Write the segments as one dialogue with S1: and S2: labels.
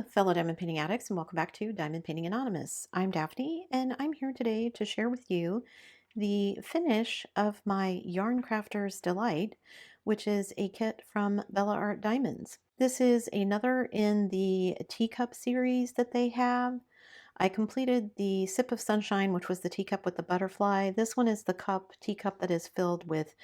S1: fellow diamond painting addicts, and welcome back to Diamond Painting Anonymous. I'm Daphne, and I'm here today to share with you the finish of my Yarn Crafter's Delight, which is a kit from Bella Art Diamonds. This is another in the teacup series that they have. I completed the Sip of Sunshine, which was the teacup with the butterfly. This one is the teacup that is filled with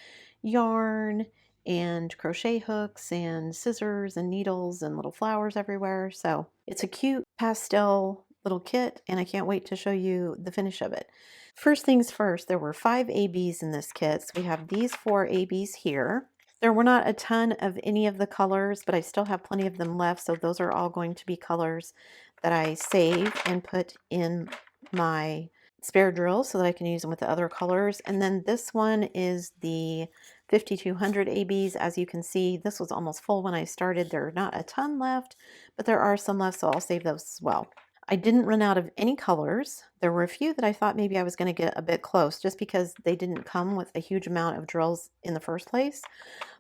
S1: yarn and crochet hooks and scissors and needles and little flowers everywhere. So it's a cute pastel little kit, and I can't wait to show you the finish of it. First things first, there were 5 ABs in this kit. So we have these 4 ABs here. There were not a ton of any of the colors, but I still have plenty of them left, so those are all going to be colors that I save and put in my spare drills so that I can use them with the other colors. And then this one is the 5200 ABs. As you can see, this was almost full when I started. There are not a ton left, but there are some left, so I'll save those as well. I didn't run out of any colors. There were a few that I thought maybe I was going to get a bit close just because they didn't come with a huge amount of drills in the first place.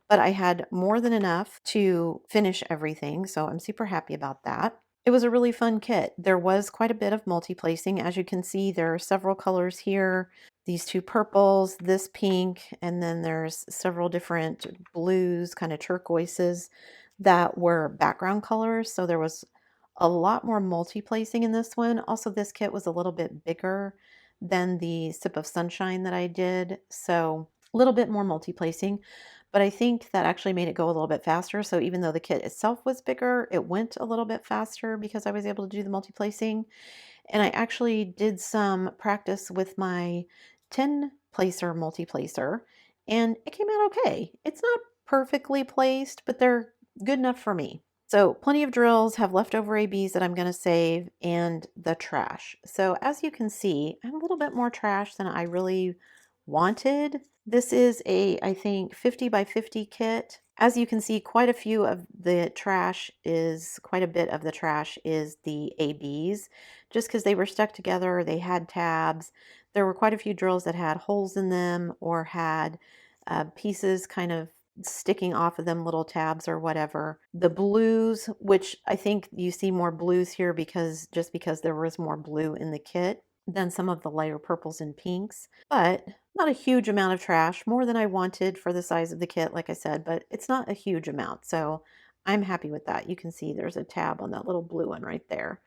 S1: But I had more than enough to finish everything, so I'm super happy about that. It was a really fun kit. There was quite a bit of multi-placing. As you can see, there are several colors here. These 2 purples, this pink, and then there's several different blues, kind of turquoises that were background colors. So there was a lot more multi-placing in this one. Also, this kit was a little bit bigger than the Sip of Sunshine that I did. So a little bit more multi-placing. But I think that actually made it go a little bit faster. So even though the kit itself was bigger, it went a little bit faster because I was able to do the multi-placing. And I actually did some practice with my 10 placer multi-placer, and it came out okay. It's not perfectly placed, but they're good enough for me. So plenty of drills, have leftover ABs that I'm going to save, and the trash. So as you can see, I have a little bit more trash than I really wanted. This is a, I think, 50 by 50 kit. As you can see, quite a bit of the trash is the ABs, just because they were stuck together, they had tabs. There were quite a few drills that had holes in them or had pieces kind of sticking off of them, little tabs or whatever. The blues, which I think you see more blues here because there was more blue in the kit than some of the lighter purples and pinks, but not a huge amount of trash, more than I wanted for the size of the kit, like I said, but it's not a huge amount, so I'm happy with that. You can see there's a tab on that little blue one right there.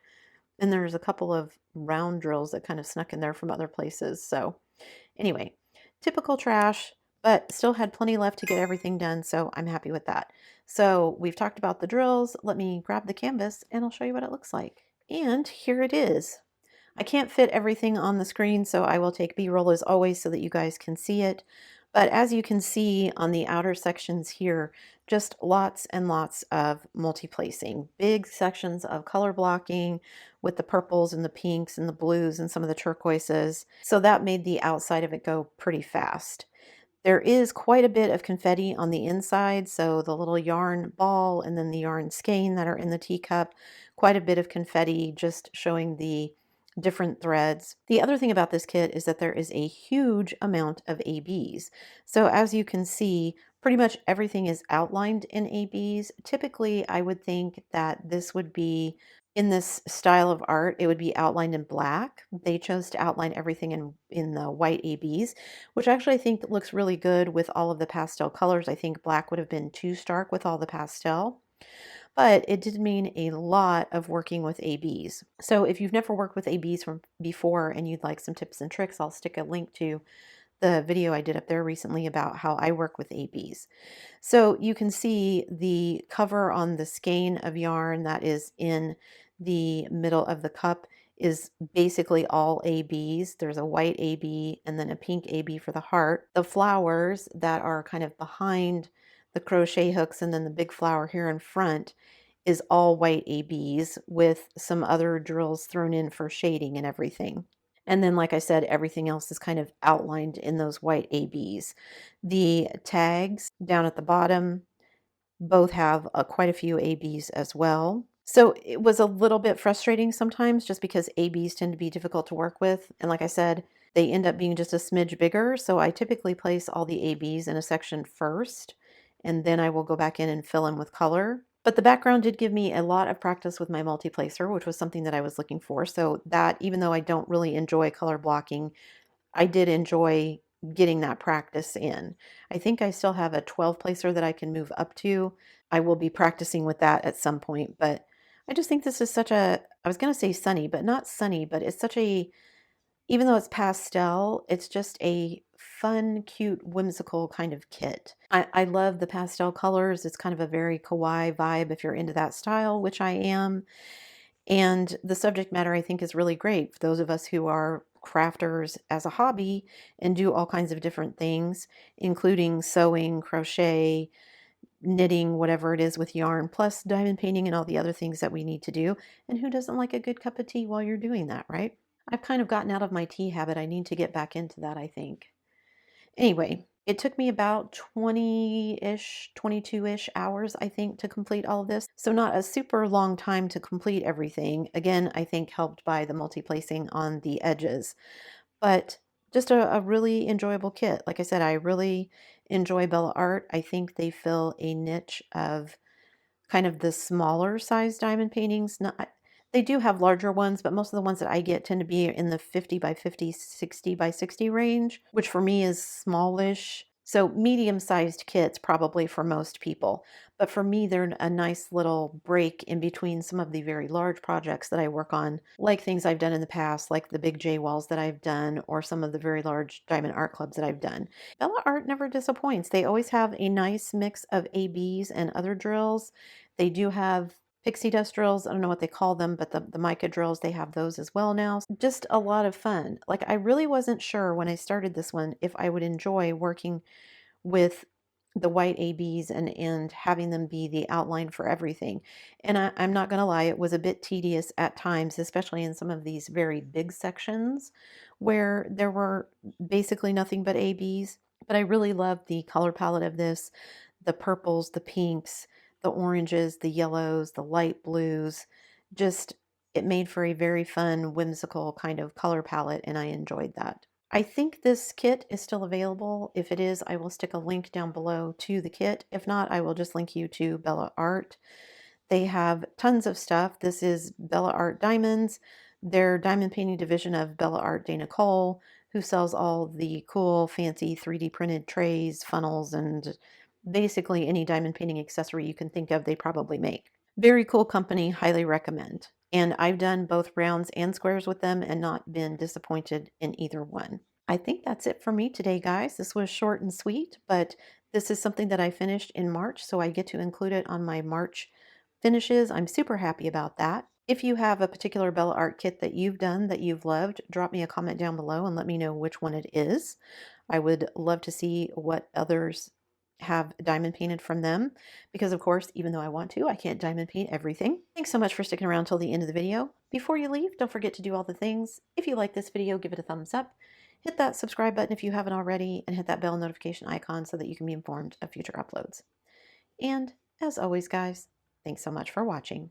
S1: And there's a couple of round drills that kind of snuck in there from other places. So anyway, typical trash, but still had plenty left to get everything done, so I'm happy with that. So we've talked about the drills. Let me grab the canvas and I'll show you what it looks like. And here it is. I can't fit everything on the screen, so I will take B-roll as always so that you guys can see it. But as you can see on the outer sections here, just lots and lots of multi-placing. Big sections of color blocking with the purples and the pinks and the blues and some of the turquoises. So that made the outside of it go pretty fast. There is quite a bit of confetti on the inside, so the little yarn ball and then the yarn skein that are in the teacup, quite a bit of confetti just showing the different threads. The other thing about this kit is that there is a huge amount of ABs. So as you can see, pretty much everything is outlined in ABs. Typically, I would think that this would be, in this style of art, it would be outlined in black. They chose to outline everything in the white ABs, which actually I think looks really good with all of the pastel colors. I think black would have been too stark with all the pastel. But it did mean a lot of working with ABs. So if you've never worked with ABs from before and you'd like some tips and tricks, I'll stick a link to the video I did up there recently about how I work with ABs. So you can see the cover on the skein of yarn that is in the middle of the cup is basically all ABs. There's a white AB and then a pink AB for the heart. The flowers that are kind of behind the crochet hooks and then the big flower here in front is all white ABs with some other drills thrown in for shading and everything. And then, like I said, everything else is kind of outlined in those white ABs. The tags down at the bottom both have quite a few ABs as well. So it was a little bit frustrating sometimes just because ABs tend to be difficult to work with. And like I said, they end up being just a smidge bigger. So I typically place all the ABs in a section first, and then I will go back in and fill in with color. But the background did give me a lot of practice with my multi-placer, which was something that I was looking for. So that, even though I don't really enjoy color blocking, I did enjoy getting that practice in. I think I still have a 12 placer that I can move up to. I will be practicing with that at some point, but I just think this is such a, I was going to say sunny, but not sunny, but it's such a, even though it's pastel, it's just a fun, cute, whimsical kind of kit. I love the pastel colors. It's kind of a very kawaii vibe if you're into that style, which I am. And the subject matter, I think, is really great for those of us who are crafters as a hobby and do all kinds of different things, including sewing, crochet, knitting, whatever it is with yarn, plus diamond painting and all the other things that we need to do. And who doesn't like a good cup of tea while you're doing that, right? I've kind of gotten out of my tea habit. I need to get back into that, I think. Anyway, it took me about 20-ish, 22-ish hours, I think, to complete all of this. So not a super long time to complete everything. Again, I think helped by the multi-placing on the edges, but just a really enjoyable kit. Like I said, I really enjoy Bella Art. I think they fill a niche of kind of the smaller size diamond paintings. Not, they do have larger ones, but most of the ones that I get tend to be in the 50 by 50, 60 by 60 range, which for me is smallish. So medium-sized kits probably for most people. But for me, they're a nice little break in between some of the very large projects that I work on, like things I've done in the past, like the big J walls that I've done, or some of the very large diamond art clubs that I've done. Bella Art never disappoints. They always have a nice mix of ABs and other drills. They do have pixie dust drills. I don't know what they call them, but the mica drills, they have those as well now. Just a lot of fun. Like, I really wasn't sure when I started this one if I would enjoy working with the white ABs and having them be the outline for everything. And I'm not going to lie, it was a bit tedious at times, especially in some of these very big sections where there were basically nothing but ABs. But I really loved the color palette of this, the purples, the pinks, the oranges, the yellows, the light blues. Just, it made for a very fun, whimsical kind of color palette, and I enjoyed that. I think this kit is still available. If it is, I will stick a link down below to the kit. If not, I will just link you to Bella Art. They have tons of stuff. This is Bella Art Diamonds, their diamond painting division of Bella Art Dana Cole, who sells all the cool, fancy 3D printed trays, funnels, and basically any diamond painting accessory you can think of, they probably make. Very cool company, highly recommend. And I've done both rounds and squares with them and not been disappointed in either one. I think that's it for me today, guys. This was short and sweet, but this is something that I finished in March, so I get to include it on my March finishes. I'm super happy about that. If you have a particular Bella Art kit that you've done that you've loved, drop me a comment down below and let me know which one it is. I would love to see what others have diamond painted from them, because of course, even though I want to, I can't diamond paint everything. Thanks so much for sticking around till the end of the video. Before you leave, don't forget to do all the things. If you like this video, give it a thumbs up. Hit that subscribe button if you haven't already, and hit that bell notification icon so that you can be informed of future uploads. And as always, guys, thanks so much for watching.